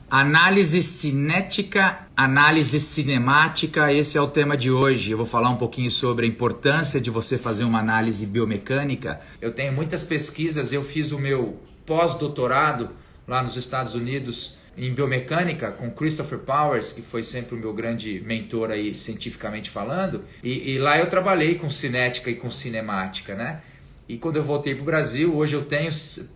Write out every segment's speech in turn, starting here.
Análise cinética, análise cinemática, esse é o tema de hoje. Eu vou falar um pouquinho sobre a importância de você fazer uma análise biomecânica. Eu tenho muitas pesquisas, eu fiz o meu pós-doutorado lá nos Estados Unidos em biomecânica com Christopher Powers, que foi sempre o meu grande mentor aí cientificamente falando, e lá eu trabalhei com cinética e com cinemática, né? E quando eu voltei para o Brasil, hoje eu tenho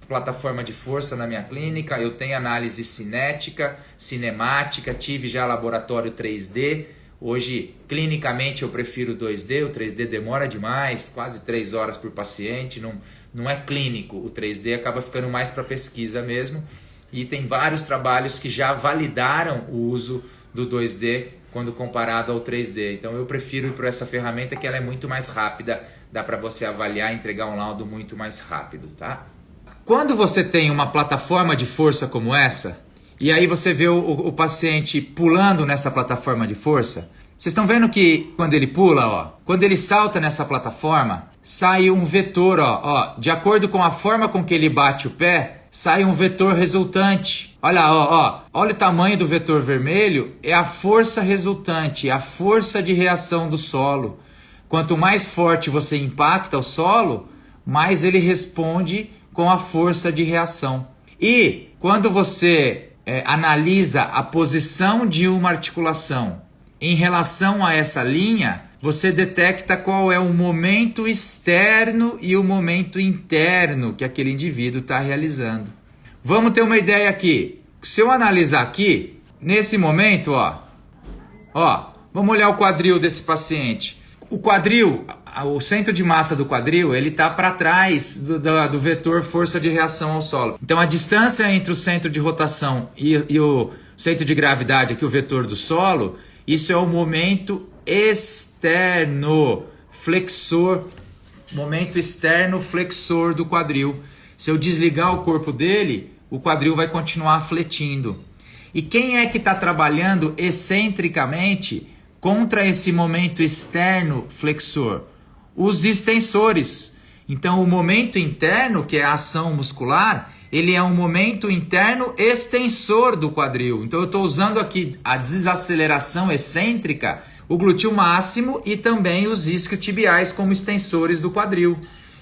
plataforma de força na minha clínica, eu tenho análise cinética, cinemática, tive já laboratório 3D. Hoje, clinicamente, eu prefiro 2D, o 3D demora demais, quase 3 horas por paciente, não é clínico. O 3D acaba ficando mais para pesquisa mesmo. E tem vários trabalhos que já validaram o uso do 2D quando comparado ao 3D. Então eu prefiro ir por essa ferramenta que ela é muito mais rápida, dá para você avaliar e entregar um laudo muito mais rápido, tá? Quando você tem uma plataforma de força como essa, e aí você vê o paciente pulando nessa plataforma de força, vocês estão vendo que quando ele pula, ó, quando ele salta nessa plataforma, sai um vetor, ó, de acordo com a forma com que ele bate o pé, sai um vetor resultante. Olha, olha o tamanho do vetor vermelho, é a força resultante, é a força de reação do solo. Quanto mais forte você impacta o solo, mais ele responde com a força de reação. E quando você analisa a posição de uma articulação em relação a essa linha, você detecta qual é o momento externo e o momento interno que aquele indivíduo está realizando. Vamos ter uma ideia aqui. Se eu analisar aqui, nesse momento, vamos olhar o quadril desse paciente. O quadril, o centro de massa do quadril, ele está para trás do vetor força de reação ao solo. Então a distância entre o centro de rotação e o centro de gravidade, aqui o vetor do solo, isso é o momento externo, flexor, momento externo flexor do quadril. Se eu desligar o corpo dele, o quadril vai continuar fletindo. E quem é que está trabalhando excentricamente contra esse momento externo flexor? Os extensores. Então o momento interno, que é a ação muscular, ele é um momento interno extensor do quadril. Então eu estou usando aqui a desaceleração excêntrica, o glúteo máximo e também os isquiotibiais como extensores do quadril.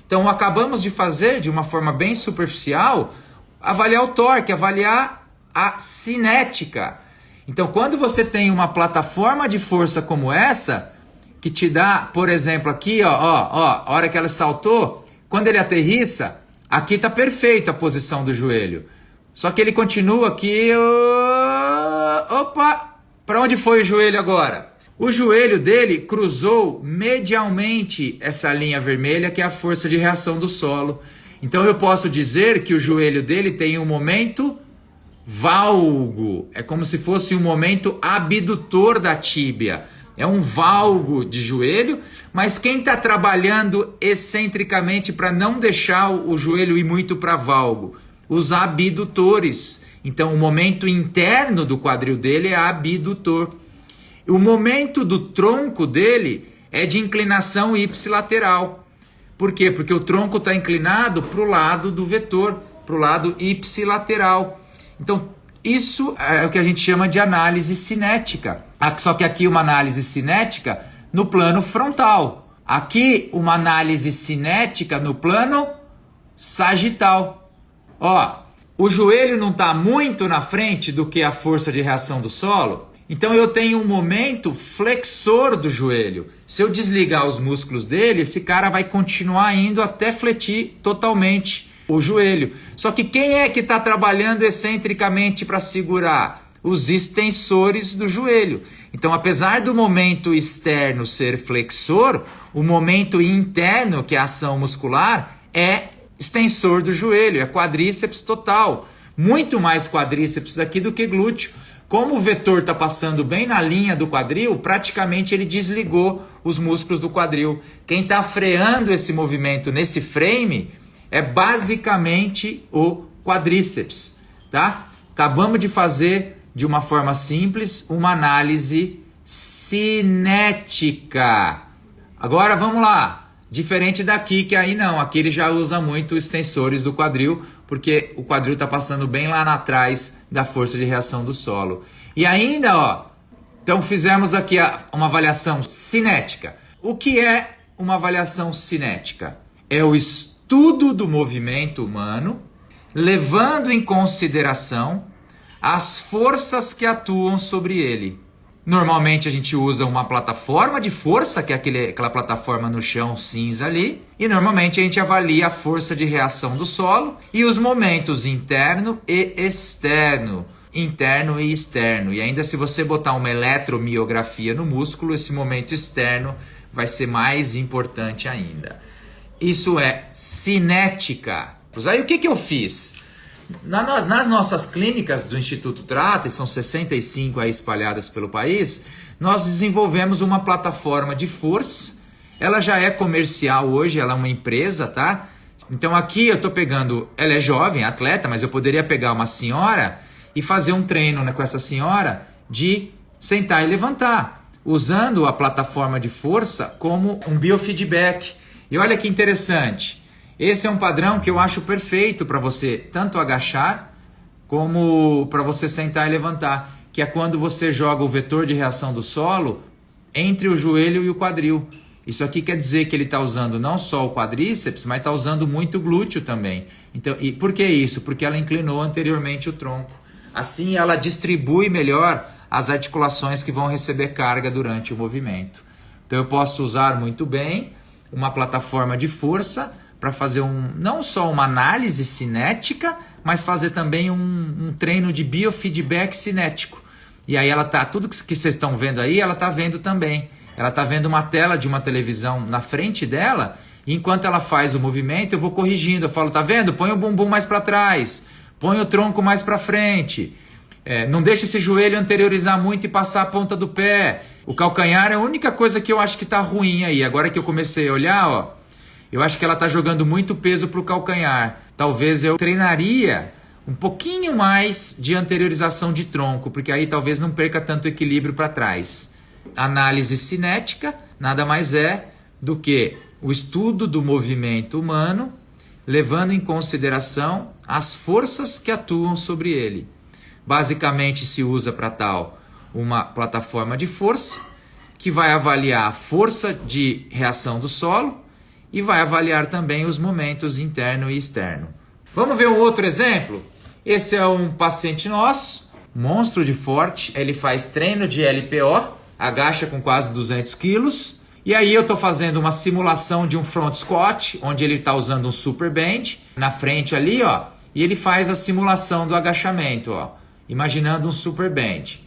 Então acabamos de fazer, de uma forma bem superficial, avaliar o torque, avaliar a cinética. Então quando você tem uma plataforma de força como essa, que te dá, por exemplo, aqui, a hora que ela saltou, quando ele aterrissa, aqui está perfeita a posição do joelho. Só que ele continua aqui, opa, para onde foi o joelho agora? O joelho dele cruzou medialmente essa linha vermelha, que é a força de reação do solo. Então eu posso dizer que o joelho dele tem um momento valgo. É como se fosse um momento abdutor da tíbia. É um valgo de joelho, mas quem está trabalhando excentricamente para não deixar o joelho ir muito para valgo? Os abdutores. Então o momento interno do quadril dele é abdutor. O momento do tronco dele é de inclinação ipsilateral. Por quê? Porque o tronco está inclinado para o lado do vetor, para o lado ipsilateral. Então, isso é o que a gente chama de análise cinética. Só que aqui uma análise cinética no plano frontal. Aqui uma análise cinética no plano sagital. O joelho não está muito na frente do que a força de reação do solo? Então eu tenho um momento flexor do joelho. Se eu desligar os músculos dele, esse cara vai continuar indo até fletir totalmente o joelho. Só que quem é que está trabalhando excentricamente para segurar? Os extensores do joelho. Então, apesar do momento externo ser flexor, o momento interno, que é a ação muscular, é extensor do joelho, é quadríceps total. Muito mais quadríceps daqui do que glúteo. Como o vetor está passando bem na linha do quadril, praticamente ele desligou os músculos do quadril. Quem está freando esse movimento nesse frame é basicamente o quadríceps, tá? Acabamos de fazer, de uma forma simples, uma análise cinética. Agora vamos lá. Diferente daqui, que aí não, aqui ele já usa muito extensores do quadril, porque o quadril está passando bem lá atrás da força de reação do solo. E ainda, ó, então fizemos aqui uma avaliação cinética. O que é uma avaliação cinética? É o estudo do movimento humano, levando em consideração as forças que atuam sobre ele. Normalmente a gente usa uma plataforma de força, que é aquela plataforma no chão cinza ali, e normalmente a gente avalia a força de reação do solo e os momentos interno e externo. Interno e externo. E ainda se você botar uma eletromiografia no músculo, esse momento externo vai ser mais importante ainda. Isso é cinética. Aí o que eu fiz? Nas nossas clínicas do Instituto Trata, e são 65 aí espalhadas pelo país, nós desenvolvemos uma plataforma de força. Ela já é comercial hoje, ela é uma empresa, tá? Então aqui eu tô pegando, ela é jovem, atleta, mas eu poderia pegar uma senhora e fazer um treino, né, com essa senhora de sentar e levantar, usando a plataforma de força como um biofeedback. E olha que interessante, esse é um padrão que eu acho perfeito para você tanto agachar como para você sentar e levantar, que é quando você joga o vetor de reação do solo entre o joelho e o quadril. Isso aqui quer dizer que ele está usando não só o quadríceps, mas está usando muito o glúteo também. Então, e por que isso? Porque ela inclinou anteriormente o tronco. Assim ela distribui melhor as articulações que vão receber carga durante o movimento. Então eu posso usar muito bem uma plataforma de força para fazer não só uma análise cinética, mas fazer também um treino de biofeedback cinético. E aí ela tá, tudo que vocês estão vendo aí, ela está vendo também. Ela está vendo uma tela de uma televisão na frente dela, e enquanto ela faz o movimento, eu vou corrigindo. Eu falo, tá vendo? Põe o bumbum mais para trás. Põe o tronco mais para frente. Não deixe esse joelho anteriorizar muito e passar a ponta do pé. O calcanhar é a única coisa que eu acho que está ruim aí. Agora que eu comecei a olhar, ó, eu acho que ela está jogando muito peso para o calcanhar. Talvez eu treinaria um pouquinho mais de anteriorização de tronco, porque aí talvez não perca tanto equilíbrio para trás. Análise cinética nada mais é do que o estudo do movimento humano, levando em consideração as forças que atuam sobre ele. Basicamente se usa para tal uma plataforma de força que vai avaliar a força de reação do solo e vai avaliar também os momentos interno e externo. Vamos ver um outro exemplo? Esse é um paciente nosso, monstro de forte, ele faz treino de LPO, agacha com quase 200 quilos. E aí eu estou fazendo uma simulação de um front squat, onde ele está usando um super band na frente ali, ó, e ele faz a simulação do agachamento, ó, imaginando um super band.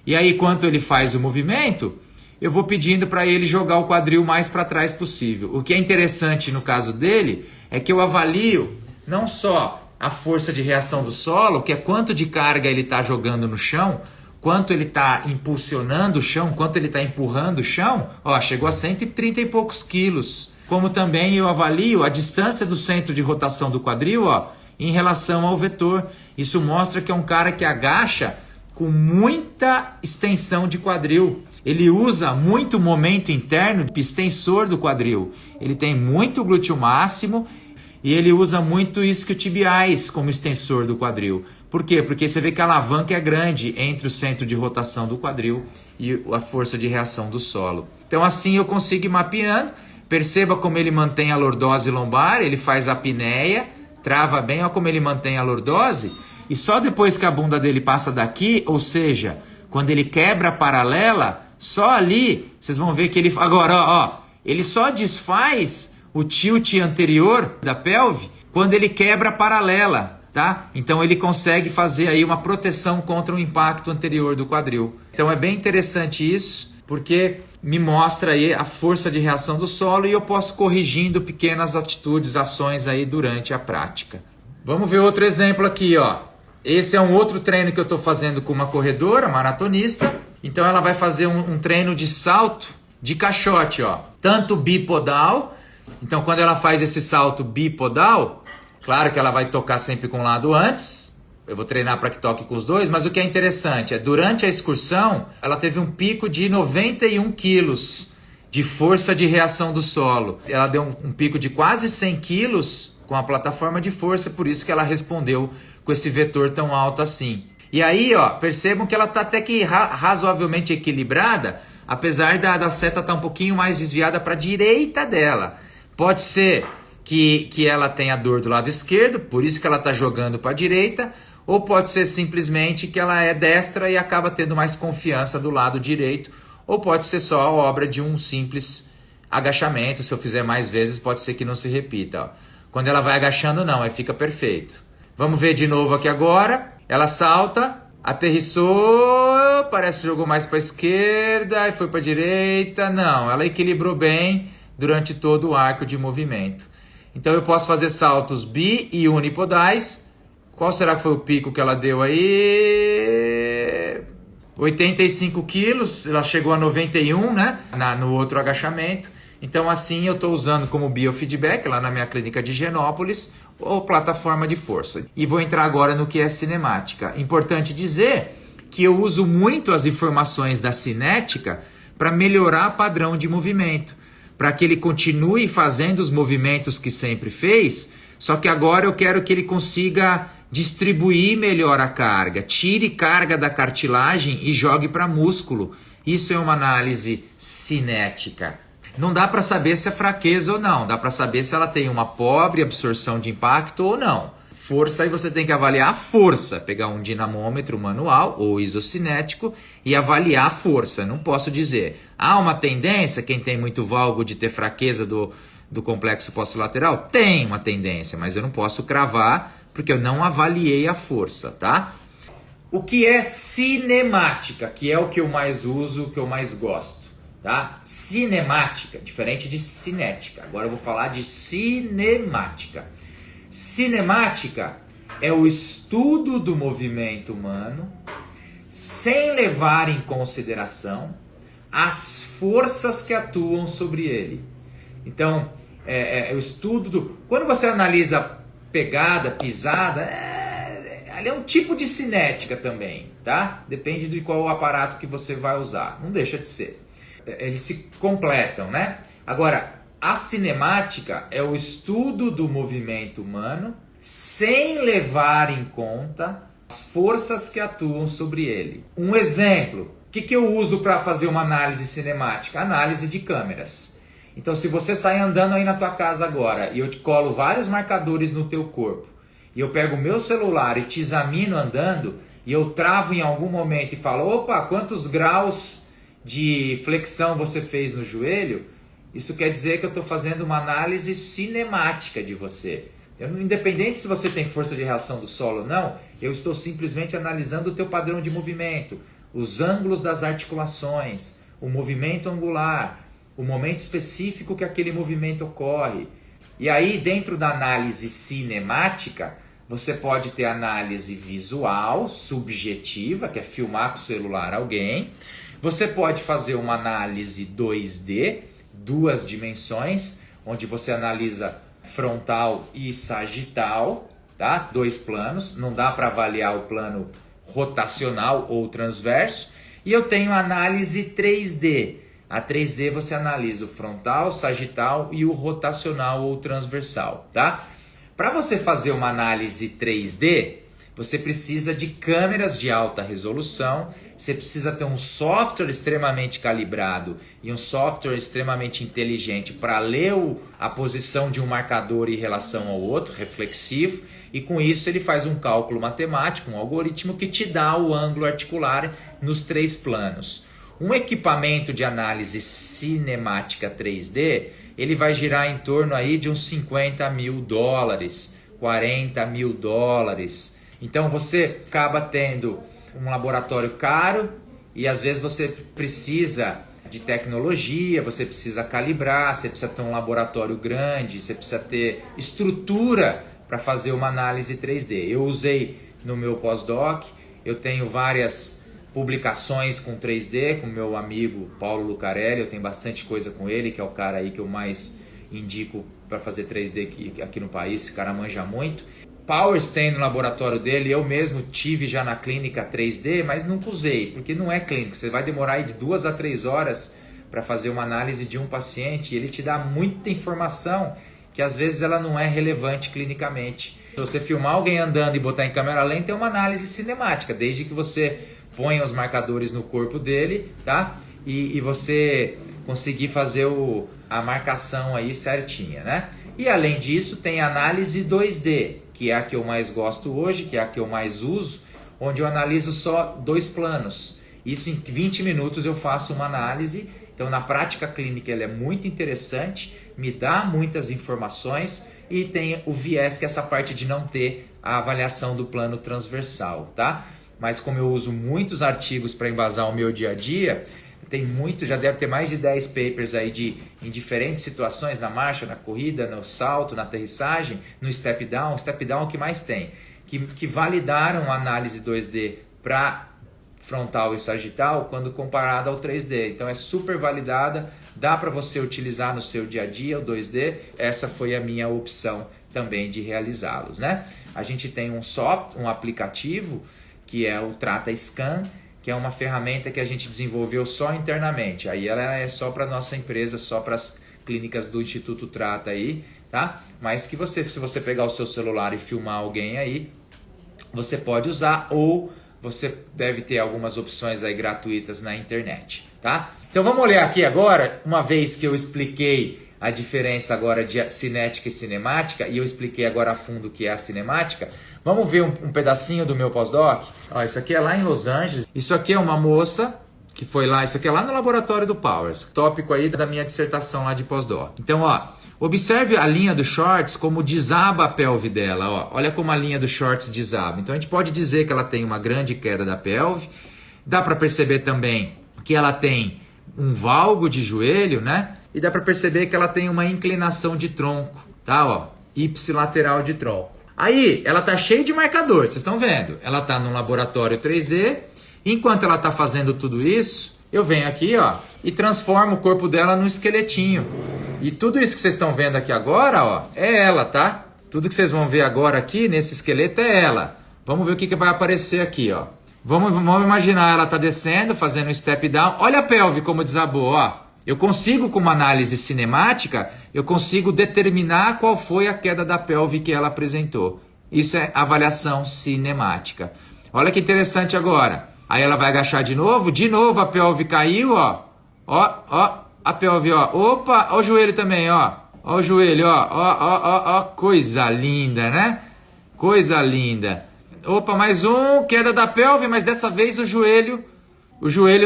E aí, enquanto ele faz o movimento, eu vou pedindo para ele jogar o quadril mais para trás possível. O que é interessante no caso dele é que eu avalio não só a força de reação do solo, que é quanto de carga ele está jogando no chão, quanto ele está impulsionando o chão, quanto ele está empurrando o chão, ó, chegou a 130 e poucos quilos. Como também eu avalio a distância do centro de rotação do quadril, ó, em relação ao vetor. Isso mostra que é um cara que agacha com muita extensão de quadril. Ele usa muito momento interno, extensor do quadril. Ele tem muito glúteo máximo e ele usa muito isquiotibiais como extensor do quadril. Por quê? Porque você vê que a alavanca é grande entre o centro de rotação do quadril e a força de reação do solo. Então assim eu consigo ir mapeando. Perceba como ele mantém a lordose lombar, ele faz a apneia, trava bem, olha como ele mantém a lordose. E só depois que a bunda dele passa daqui, ou seja, quando ele quebra a paralela, só ali, vocês vão ver que ele... Agora, ó, ele só desfaz o tilt anterior da pelve quando ele quebra a paralela. Tá? Então ele consegue fazer aí uma proteção contra o impacto anterior do quadril. Então é bem interessante isso, porque me mostra aí a força de reação do solo e eu posso corrigindo pequenas atitudes, ações aí durante a prática. Vamos ver outro exemplo aqui, ó. Esse é um outro treino que eu estou fazendo com uma corredora, maratonista. Então ela vai fazer um treino de salto de caixote, ó. Tanto bipodal, então quando ela faz esse salto bipodal, claro que ela vai tocar sempre com um lado antes, eu vou treinar para que toque com os dois, mas o que é interessante é durante a excursão, ela teve um pico de 91 quilos. de força de reação do solo. Ela deu um pico de quase 100 quilos com a plataforma de força, por isso que ela respondeu com esse vetor tão alto assim. E aí, ó, percebam que ela está até que razoavelmente equilibrada, apesar da seta estar um pouquinho mais desviada para a direita dela. Pode ser que ela tenha dor do lado esquerdo, por isso que ela está jogando para a direita, ou pode ser simplesmente que ela é destra e acaba tendo mais confiança do lado direito, ou pode ser só a obra de um simples agachamento. Se eu fizer mais vezes, pode ser que não se repita. Ó. Quando ela vai agachando, não, aí fica perfeito. Vamos ver de novo aqui agora. Ela salta, aterrissou, parece que jogou mais para a esquerda e foi para a direita. Não, ela equilibrou bem durante todo o arco de movimento. Então eu posso fazer saltos bi e unipodais. Qual será que foi o pico que ela deu aí? 85 quilos, ela chegou a 91, né? No outro agachamento. Então assim eu estou usando como biofeedback lá na minha clínica de Higienópolis ou plataforma de força. E vou entrar agora no que é cinemática. Importante dizer que eu uso muito as informações da cinética para melhorar o padrão de movimento, para que ele continue fazendo os movimentos que sempre fez, só que agora eu quero que ele consiga distribuir melhor a carga, tire carga da cartilagem e jogue para músculo. Isso é uma análise cinética. Não dá para saber se é fraqueza ou não, dá para saber se ela tem uma pobre absorção de impacto ou não. Força, aí você tem que avaliar a força, pegar um dinamômetro manual ou isocinético e avaliar a força. Não posso dizer, há uma tendência, quem tem muito valgo, de ter fraqueza do complexo posterolateral? Tem uma tendência, mas eu não posso cravar porque eu não avaliei a força, tá? O que é cinemática, que é o que eu mais uso, o que eu mais gosto, tá? Cinemática, diferente de cinética. Agora eu vou falar de cinemática. Cinemática é o estudo do movimento humano sem levar em consideração as forças que atuam sobre ele. Então, é o estudo do... Quando você analisa pegada, pisada, ali é um tipo de cinética também, tá? Depende de qual aparato que você vai usar. Não deixa de ser. Eles se completam, né? Agora, a cinemática é o estudo do movimento humano sem levar em conta as forças que atuam sobre ele. Um exemplo, o que eu uso para fazer uma análise cinemática? Análise de câmeras. Então, se você sai andando aí na tua casa agora e eu te colo vários marcadores no teu corpo e eu pego o meu celular e te examino andando e eu travo em algum momento e falo, opa, quantos graus de flexão você fez no joelho? Isso quer dizer que eu estou fazendo uma análise cinemática de você. Independente se você tem força de reação do solo ou não, eu estou simplesmente analisando o teu padrão de movimento, os ângulos das articulações, o movimento angular, o momento específico que aquele movimento ocorre. E aí, dentro da análise cinemática, você pode ter análise visual, subjetiva, que é filmar com o celular alguém. Você pode fazer uma análise 2D, duas dimensões, onde você analisa frontal e sagital, tá? Dois planos, não dá para avaliar o plano rotacional ou transverso. E eu tenho análise 3D. A 3D você analisa o frontal, sagital e o rotacional ou transversal, tá? Para você fazer uma análise 3D, você precisa de câmeras de alta resolução, você precisa ter um software extremamente calibrado e um software extremamente inteligente para ler a posição de um marcador em relação ao outro, reflexivo, e com isso ele faz um cálculo matemático, um algoritmo que te dá o ângulo articular nos três planos. Um equipamento de análise cinemática 3D, ele vai girar em torno aí de uns $50 mil, $40 mil. Então você acaba tendo um laboratório caro e às vezes você precisa de tecnologia, você precisa calibrar, você precisa ter um laboratório grande, você precisa ter estrutura para fazer uma análise 3D. Eu usei no meu pós-doc, eu tenho várias publicações com 3D com meu amigo Paulo Lucarelli, eu tenho bastante coisa com ele, que é o cara aí que eu mais indico para fazer 3D aqui no país, esse cara manja muito. Powers tem no laboratório dele, eu mesmo tive já na clínica 3D, mas nunca usei, porque não é clínico, você vai demorar aí de 2 a 3 horas para fazer uma análise de um paciente, ele te dá muita informação que às vezes ela não é relevante clinicamente. Se você filmar alguém andando e botar em câmera lenta, é uma análise cinemática, desde que você ponha os marcadores no corpo dele, tá? E você conseguir fazer a marcação aí certinha, né? E além disso, tem a análise 2D, que é a que eu mais gosto hoje, que é a que eu mais uso, onde eu analiso só 2 planos. Isso em 20 minutos eu faço uma análise. Então, na prática clínica, ela é muito interessante, me dá muitas informações e tem o viés, que é essa parte de não ter a avaliação do plano transversal, tá? Mas como eu uso muitos artigos para embasar o meu dia a dia, tem muito, já deve ter mais de 10 papers aí em diferentes situações, na marcha, na corrida, no salto, na aterrissagem, no step down é o que mais tem, que validaram a análise 2D para frontal e sagital quando comparada ao 3D. Então é super validada, dá para você utilizar no seu dia a dia o 2D. Essa foi a minha opção também de realizá-los, né? A gente tem um aplicativo que é o Trata Scan, que é uma ferramenta que a gente desenvolveu só internamente. Aí ela é só para nossa empresa, só para as clínicas do Instituto Trata aí, tá? Mas que se você pegar o seu celular e filmar alguém aí, você pode usar, ou você deve ter algumas opções aí gratuitas na internet, tá? Então vamos olhar aqui agora, uma vez que eu expliquei a diferença agora de cinética e cinemática, e eu expliquei agora a fundo o que é a cinemática, vamos ver um pedacinho do meu pós-doc. Ó, isso aqui é lá em Los Angeles, isso aqui é uma moça que foi lá, isso aqui é lá no laboratório do Powers, tópico aí da minha dissertação lá de pós-doc. Então, ó, observe a linha do shorts como desaba a pelve dela, ó. Olha como a linha do shorts desaba. Então a gente pode dizer que ela tem uma grande queda da pelve. Dá para perceber também que ela tem um valgo de joelho, né? E dá para perceber que ela tem uma inclinação de tronco, tá? Ó, ipsilateral de tronco. Aí, ela tá cheia de marcador, vocês estão vendo? Ela tá no laboratório 3D. Enquanto ela tá fazendo tudo isso, eu venho aqui, ó, e transformo o corpo dela num esqueletinho. E tudo isso que vocês estão vendo aqui agora, ó, é ela, tá? Tudo que vocês vão ver agora aqui nesse esqueleto é ela. Vamos ver o que vai aparecer aqui, ó. Vamos imaginar ela tá descendo, fazendo um step down. Olha a pelve como desabou, ó. Eu consigo, com uma análise cinemática, eu consigo determinar qual foi a queda da pelve que ela apresentou. Isso é avaliação cinemática. Olha que interessante agora. Aí ela vai agachar de novo a pelve caiu, ó. Ó, a pelve, ó. Opa, ó o joelho também, ó. Ó o joelho, ó. Coisa linda, né? Coisa linda. Opa, mais um, queda da pelve, mas dessa vez o joelho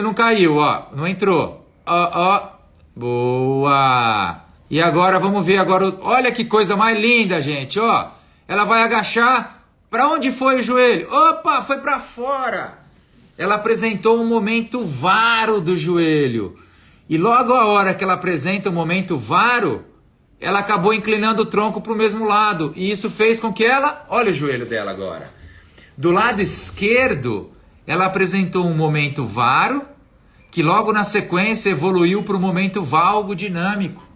não caiu, ó. Não entrou. Ó. Boa. E agora, vamos ver agora. Olha que coisa mais linda, gente, ó. Ela vai agachar. Para onde foi o joelho? Opa, foi para fora. Ela apresentou um momento varo do joelho. E logo a hora que ela apresenta o momento varo, ela acabou inclinando o tronco para o mesmo lado. E isso fez com que ela... Olha o joelho dela agora. Do lado esquerdo, ela apresentou um momento varo, que logo na sequência evoluiu para o momento valgo dinâmico.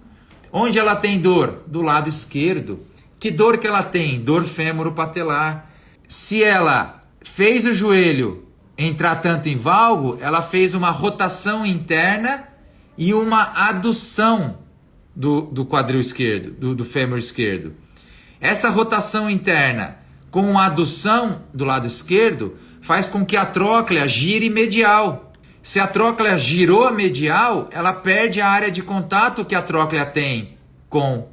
Onde ela tem dor? Do lado esquerdo. Que dor que ela tem? Dor fêmuro-patelar. Se ela fez o joelho entrar tanto em valgo, ela fez uma rotação interna e uma adução do quadril esquerdo, do fêmur esquerdo. Essa rotação interna com a adução do lado esquerdo faz com que a tróclea gire medial. Se a tróclea girou a medial, ela perde a área de contato que a tróclea tem com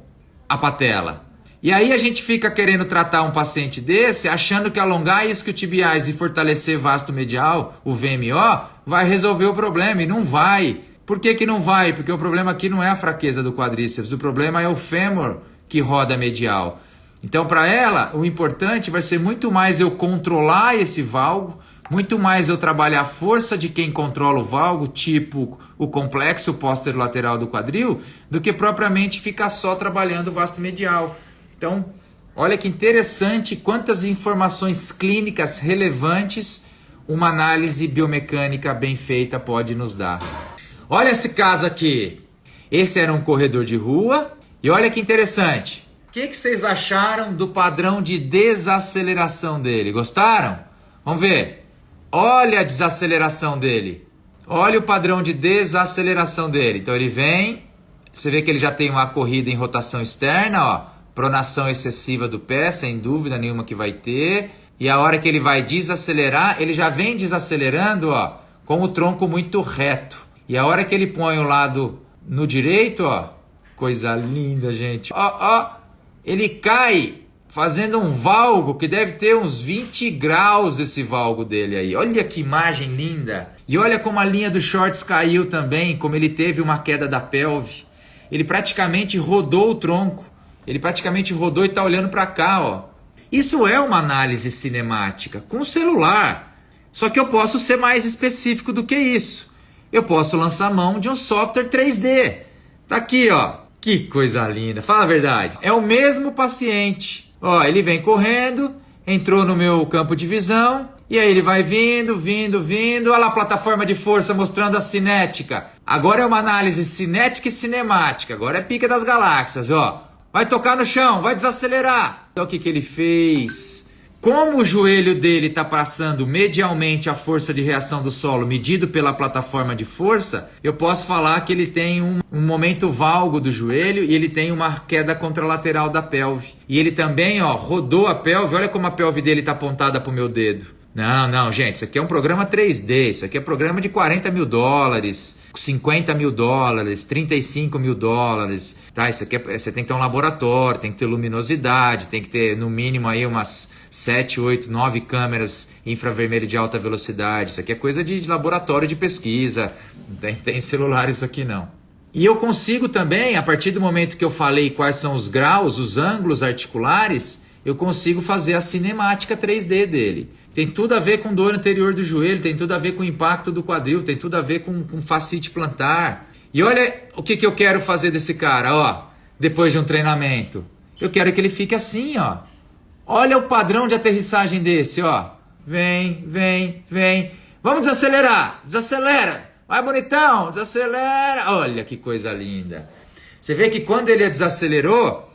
a patela. E aí a gente fica querendo tratar um paciente desse, achando que alongar isquiotibiais e fortalecer vasto medial, o VMO, vai resolver o problema. E não vai. Por que não vai? Porque o problema aqui não é a fraqueza do quadríceps, o problema é o fêmur que roda medial. Então, para ela, o importante vai ser muito mais eu controlar esse valgo, muito mais eu trabalhar a força de quem controla o valgo, tipo o complexo posterolateral do quadril, do que propriamente ficar só trabalhando o vasto medial. Então, olha que interessante quantas informações clínicas relevantes uma análise biomecânica bem feita pode nos dar. Olha esse caso aqui. Esse era um corredor de rua. E olha que interessante. O que vocês acharam do padrão de desaceleração dele? Gostaram? Vamos ver. Olha a desaceleração dele. Olha o padrão de desaceleração dele. Então ele vem, você vê que ele já tem uma corrida em rotação externa, ó, pronação excessiva do pé, sem dúvida nenhuma que vai ter. E a hora que ele vai desacelerar, ele já vem desacelerando, ó, com o tronco muito reto. E a hora que ele põe o lado no direito, ó, coisa linda, gente. Ó, ó, ele cai fazendo um valgo que deve ter uns 20 graus esse valgo dele aí. Olha que imagem linda. E olha como a linha dos shorts caiu também, como ele teve uma queda da pelve. Ele praticamente rodou o tronco. Ele praticamente rodou e está olhando para cá, ó. Isso é uma análise cinemática com celular. Só que eu posso ser mais específico do que isso. Eu posso lançar mão de um software 3D. Tá aqui, ó. Que coisa linda. Fala a verdade. É o mesmo paciente. Ó, ele vem correndo, entrou no meu campo de visão, e aí ele vai vindo. Olha lá a plataforma de força mostrando a cinética. Agora é uma análise cinética e cinemática. Agora é pica das galáxias, ó. Vai tocar no chão, vai desacelerar. Então o que ele fez? Como o joelho dele está passando medialmente a força de reação do solo medido pela plataforma de força, eu posso falar que ele tem um momento valgo do joelho e ele tem uma queda contralateral da pelve. E ele também, ó, rodou a pelve. Olha como a pelve dele está apontada para o meu dedo. Não, gente, isso aqui é um programa 3D, isso aqui é programa de $40 mil, $50 mil, $35 mil, tá? Isso aqui você tem que ter um laboratório, tem que ter luminosidade, tem que ter no mínimo aí umas 7, 8, 9 câmeras infravermelho de alta velocidade. Isso aqui é coisa de laboratório de pesquisa, não tem celular isso aqui não. E eu consigo também, a partir do momento que eu falei quais são os graus, os ângulos articulares, eu consigo fazer a cinemática 3D dele. Tem tudo a ver com dor anterior do joelho, tem tudo a ver com o impacto do quadril, tem tudo a ver com fascite plantar. E olha o que eu quero fazer desse cara, ó, depois de um treinamento. Eu quero que ele fique assim, ó. Olha o padrão de aterrissagem desse, ó. Vem. Vamos desacelerar, desacelera. Vai, bonitão, desacelera. Olha que coisa linda. Você vê que quando ele desacelerou,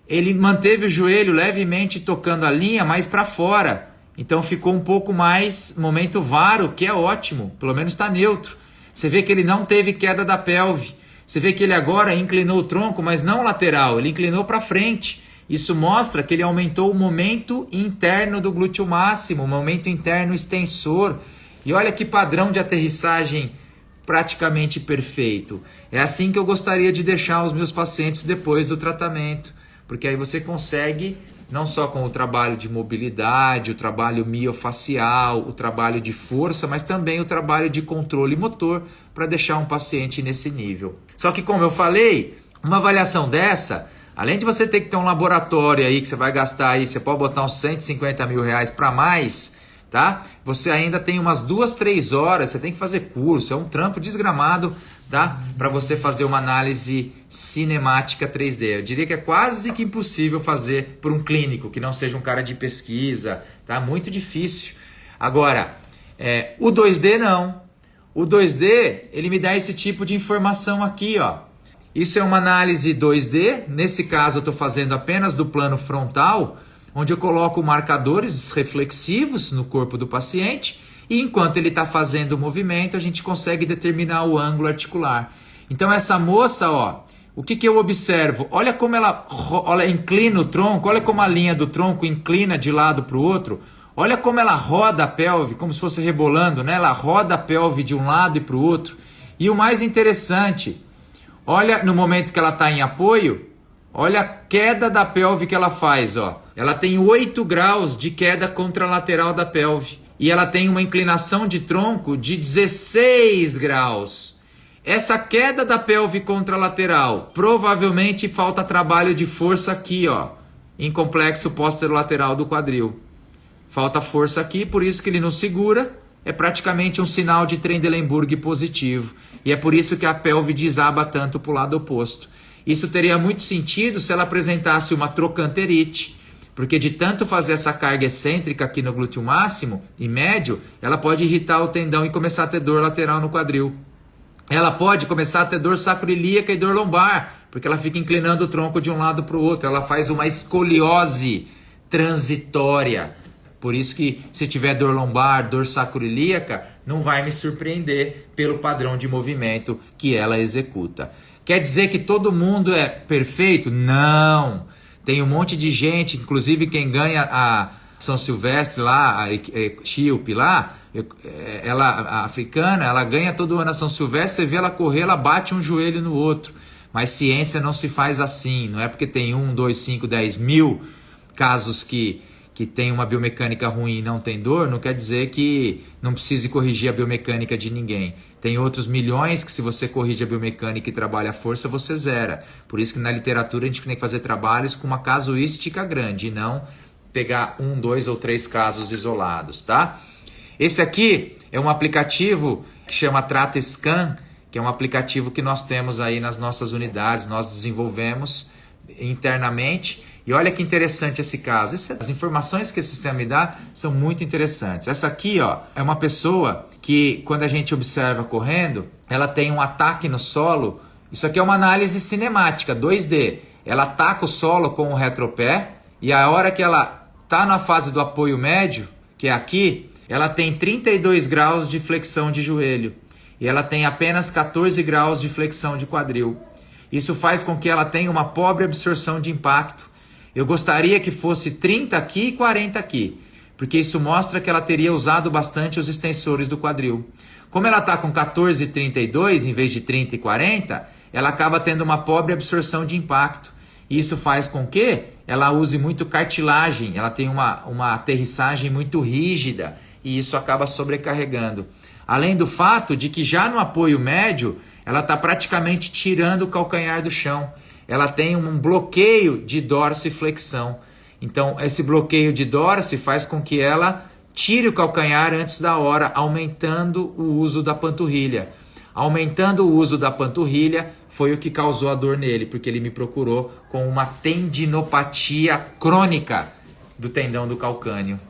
ele manteve o joelho levemente tocando a linha mais para fora. Então ficou um pouco mais momento varo, que é ótimo. Pelo menos está neutro. Você vê que ele não teve queda da pelve. Você vê que ele agora inclinou o tronco, mas não lateral. Ele inclinou para frente. Isso mostra que ele aumentou o momento interno do glúteo máximo, o momento interno extensor. E olha que padrão de aterrissagem praticamente perfeito. É assim que eu gostaria de deixar os meus pacientes depois do tratamento. Porque aí você consegue, não só com o trabalho de mobilidade, o trabalho miofacial, o trabalho de força, mas também o trabalho de controle motor para deixar um paciente nesse nível. Só que, como eu falei, uma avaliação dessa, além de você ter que ter um laboratório aí que você vai gastar aí, você pode botar uns R$150 mil para mais, tá? Você ainda tem umas 2, 3 horas, você tem que fazer curso, é um trampo desgramado, tá? Para você fazer uma análise cinemática 3D. Eu diria que é quase que impossível fazer por um clínico que não seja um cara de pesquisa, tá? Muito difícil. Agora, o 2D não. O 2D, ele me dá esse tipo de informação aqui, ó. Isso é uma análise 2D. Nesse caso, eu estou fazendo apenas do plano frontal, onde eu coloco marcadores reflexivos no corpo do paciente e enquanto ele está fazendo o movimento, a gente consegue determinar o ângulo articular. Então essa moça, ó, o que eu observo? Olha como ela inclina o tronco, olha como a linha do tronco inclina de lado para o outro, olha como ela roda a pelve, como se fosse rebolando, né? Ela roda a pelve de um lado e para o outro. E o mais interessante, olha no momento que ela está em apoio, olha a queda da pelve que ela faz, ó. Ela tem 8 graus de queda contralateral da pelve. E ela tem uma inclinação de tronco de 16 graus. Essa queda da pelve contralateral, provavelmente falta trabalho de força aqui, ó, em complexo posterolateral do quadril. Falta força aqui, por isso que ele não segura. É praticamente um sinal de Trendelenburg positivo. E é por isso que a pelve desaba tanto para o lado oposto. Isso teria muito sentido se ela apresentasse uma trocanterite. Porque de tanto fazer essa carga excêntrica aqui no glúteo máximo e médio, ela pode irritar o tendão e começar a ter dor lateral no quadril. Ela pode começar a ter dor sacroiliaca e dor lombar, porque ela fica inclinando o tronco de um lado para o outro. Ela faz uma escoliose transitória. Por isso que se tiver dor lombar, dor sacroiliaca, não vai me surpreender pelo padrão de movimento que ela executa. Quer dizer que todo mundo é perfeito? Não! Tem um monte de gente, inclusive quem ganha a São Silvestre lá, a Etíope lá, ela, a africana, ela ganha todo ano a São Silvestre, você vê ela correr, ela bate um joelho no outro. Mas ciência não se faz assim, não é porque tem 1, 2, 5, 10 mil casos que tem uma biomecânica ruim e não tem dor, não quer dizer que não precise corrigir a biomecânica de ninguém. Tem outros milhões que se você corrige a biomecânica e trabalha a força, você zera. Por isso que na literatura a gente tem que fazer trabalhos com uma casuística grande e não pegar 1, 2 ou 3 casos isolados, tá? Esse aqui é um aplicativo que chama TrataScan, que é um aplicativo que nós temos aí nas nossas unidades, nós desenvolvemos internamente. E olha que interessante esse caso. As informações que esse sistema me dá são muito interessantes. Essa aqui, ó, é uma pessoa que, quando a gente observa correndo, ela tem um ataque no solo. Isso aqui é uma análise cinemática, 2D. Ela ataca o solo com o retropé e a hora que ela está na fase do apoio médio, que é aqui, ela tem 32 graus de flexão de joelho e ela tem apenas 14 graus de flexão de quadril. Isso faz com que ela tenha uma pobre absorção de impacto. Eu gostaria que fosse 30 aqui e 40 aqui, porque isso mostra que ela teria usado bastante os extensores do quadril. Como ela está com 14 e 32 em vez de 30 e 40, ela acaba tendo uma pobre absorção de impacto. E isso faz com que ela use muito cartilagem, ela tem uma aterrissagem muito rígida e isso acaba sobrecarregando. Além do fato de que já no apoio médio, ela está praticamente tirando o calcanhar do chão. Ela tem um bloqueio de dorsiflexão. Então, esse bloqueio de dorsi faz com que ela tire o calcanhar antes da hora, aumentando o uso da panturrilha. Aumentando o uso da panturrilha foi o que causou a dor nele, porque ele me procurou com uma tendinopatia crônica do tendão do calcâneo.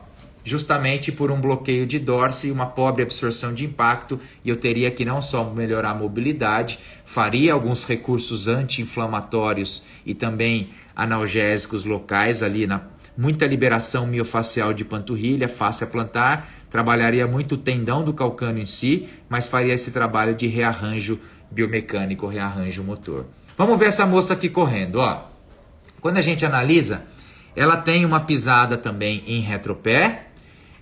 Justamente por um bloqueio de dorsi e uma pobre absorção de impacto, e eu teria que não só melhorar a mobilidade, faria alguns recursos anti-inflamatórios e também analgésicos locais ali, muita liberação miofacial de panturrilha, fáscia plantar, trabalharia muito o tendão do calcâneo em si, mas faria esse trabalho de rearranjo biomecânico, rearranjo motor. Vamos ver essa moça aqui correndo, ó. Quando a gente analisa, ela tem uma pisada também em retropé,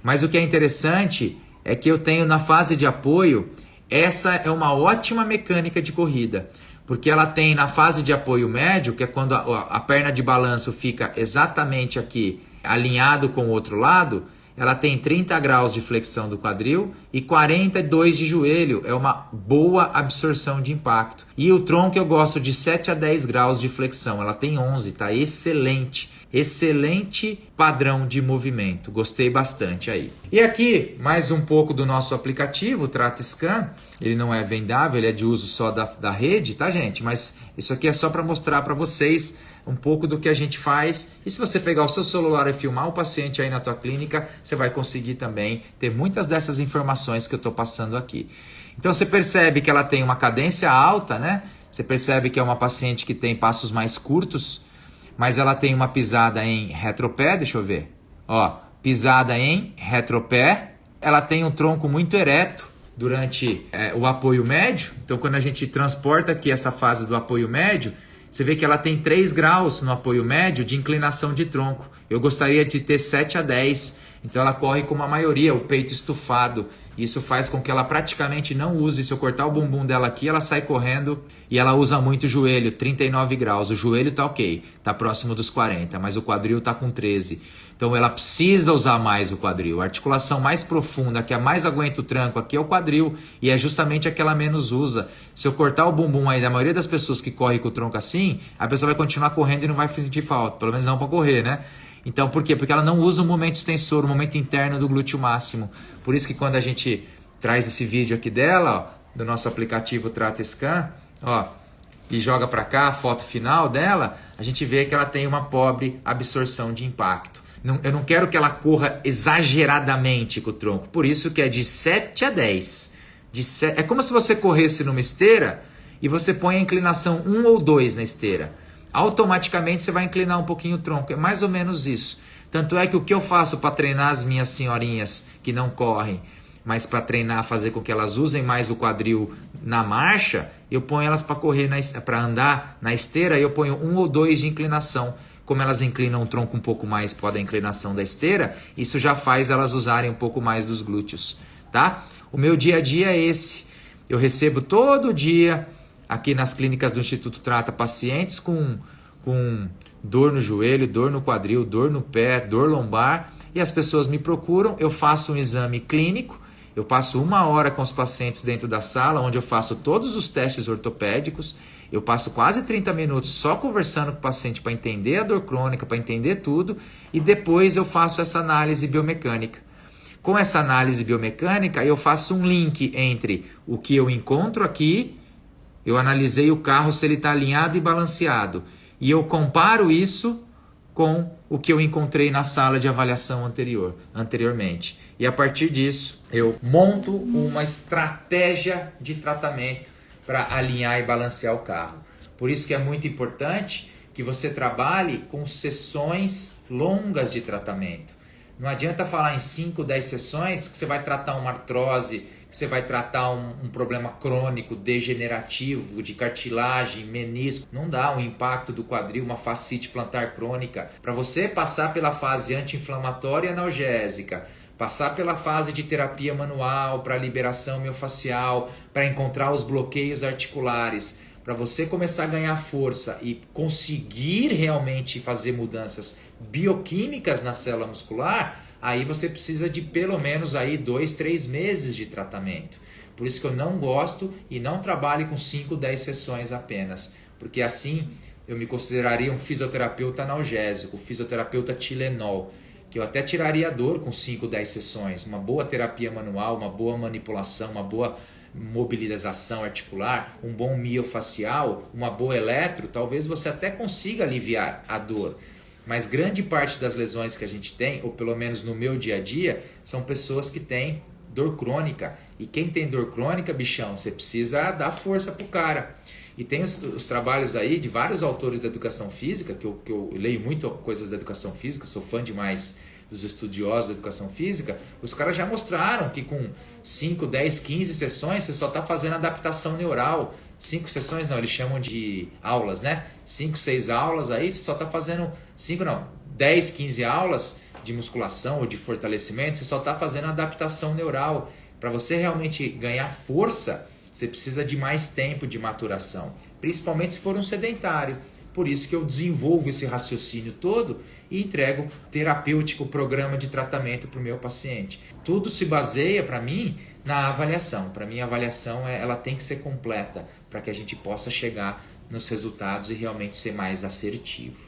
mas o que é interessante é que eu tenho na fase de apoio, essa é uma ótima mecânica de corrida, porque ela tem na fase de apoio médio, que é quando a perna de balanço fica exatamente aqui, alinhado com o outro lado, ela tem 30 graus de flexão do quadril e 42 de joelho, é uma boa absorção de impacto. E o tronco eu gosto de 7 a 10 graus de flexão, ela tem 11, tá excelente. Excelente padrão de movimento, gostei bastante aí. E aqui, mais um pouco do nosso aplicativo, o TrataScan. Ele não é vendável, ele é de uso só da rede, tá gente? Mas isso aqui é só para mostrar para vocês um pouco do que a gente faz. E se você pegar o seu celular e filmar o paciente aí na tua clínica, você vai conseguir também ter muitas dessas informações que eu estou passando aqui. Então você percebe que ela tem uma cadência alta, né? Você percebe que é uma paciente que tem passos mais curtos, mas ela tem uma pisada em retropé, deixa eu ver. Ó, pisada em retropé. Ela tem um tronco muito ereto durante o apoio médio. Então, quando a gente transporta aqui essa fase do apoio médio, você vê que ela tem 3 graus no apoio médio de inclinação de tronco. Eu gostaria de ter 7 a 10. Então, ela corre com uma maioria, o peito estufado. Isso faz com que ela praticamente não use. Se eu cortar o bumbum dela aqui, ela sai correndo e ela usa muito o joelho, 39 graus. O joelho tá ok, tá próximo dos 40, mas o quadril tá com 13. Então ela precisa usar mais o quadril. A articulação mais profunda, que é a mais aguenta o tranco aqui, é o quadril. E é justamente a que ela menos usa. Se eu cortar o bumbum aí da maioria das pessoas que correm com o tronco assim, a pessoa vai continuar correndo e não vai sentir falta. Pelo menos não para correr, né? Então, por quê? Porque ela não usa o momento extensor, o momento interno do glúteo máximo. Por isso que quando a gente traz esse vídeo aqui dela, ó, do nosso aplicativo TrataScan, ó, e joga para cá a foto final dela, a gente vê que ela tem uma pobre absorção de impacto. Eu não quero que ela corra exageradamente com o tronco, por isso que é de 7 a 10. É como se você corresse numa esteira e você põe a inclinação 1 ou 2 na esteira. Automaticamente você vai inclinar um pouquinho o tronco, é mais ou menos isso. Tanto é que o que eu faço para treinar as minhas senhorinhas que não correm, mas para treinar, fazer com que elas usem mais o quadril na marcha, eu ponho elas para correr, para andar na esteira, eu ponho 1 ou 2 de inclinação. Como elas inclinam o tronco um pouco mais por da inclinação da esteira, isso já faz elas usarem um pouco mais dos glúteos, tá? O meu dia a dia é esse. Eu recebo todo dia, aqui nas clínicas do Instituto Trata, pacientes com dor no joelho, dor no quadril, dor no pé, dor lombar, e as pessoas me procuram, eu faço um exame clínico, eu passo 1 hora com os pacientes dentro da sala, onde eu faço todos os testes ortopédicos, eu passo quase 30 minutos só conversando com o paciente para entender a dor crônica, para entender tudo, e depois eu faço essa análise biomecânica. Com essa análise biomecânica, eu faço um link entre o que eu encontro aqui, eu analisei o carro se ele está alinhado e balanceado, e eu comparo isso com o que eu encontrei na sala de avaliação anteriormente. E a partir disso, eu monto uma estratégia de tratamento para alinhar e balancear o carro. Por isso que é muito importante que você trabalhe com sessões longas de tratamento. Não adianta falar em 5, 10 sessões que você vai tratar uma artrose, que você vai tratar um problema crônico, degenerativo, de cartilagem, menisco. Não dá um impacto do quadril, uma fascite plantar crônica. Para você passar pela fase anti-inflamatória e analgésica, passar pela fase de terapia manual, para liberação miofascial, para encontrar os bloqueios articulares, para você começar a ganhar força e conseguir realmente fazer mudanças bioquímicas na célula muscular, aí você precisa de pelo menos aí 2, 3 meses de tratamento. Por isso que eu não gosto e não trabalho com 5, 10 sessões apenas, porque assim eu me consideraria um fisioterapeuta analgésico, fisioterapeuta Tylenol, que eu até tiraria a dor com 5, 10 sessões. Uma boa terapia manual, uma boa manipulação, uma boa mobilização articular, um bom miofacial, uma boa eletro, talvez você até consiga aliviar a dor. Mas grande parte das lesões que a gente tem, ou pelo menos no meu dia a dia, são pessoas que têm dor crônica. E quem tem dor crônica, bichão, você precisa dar força pro cara. E tem os trabalhos aí de vários autores da educação física, que eu leio muito coisas da educação física, sou fã demais dos estudiosos da educação física. Os caras já mostraram que com 5, 10, 15 sessões você só está fazendo adaptação neural. 5 sessões não, eles chamam de aulas, né? 5, 6 aulas aí, você só está fazendo 10, 15 aulas de musculação ou de fortalecimento, você só está fazendo adaptação neural. Para você realmente ganhar força, você precisa de mais tempo de maturação, principalmente se for um sedentário. Por isso que eu desenvolvo esse raciocínio todo e entrego terapêutico programa de tratamento para o meu paciente. Tudo se baseia, para mim, na avaliação. Para mim, a avaliação ela tem que ser completa para que a gente possa chegar nos resultados e realmente ser mais assertivo.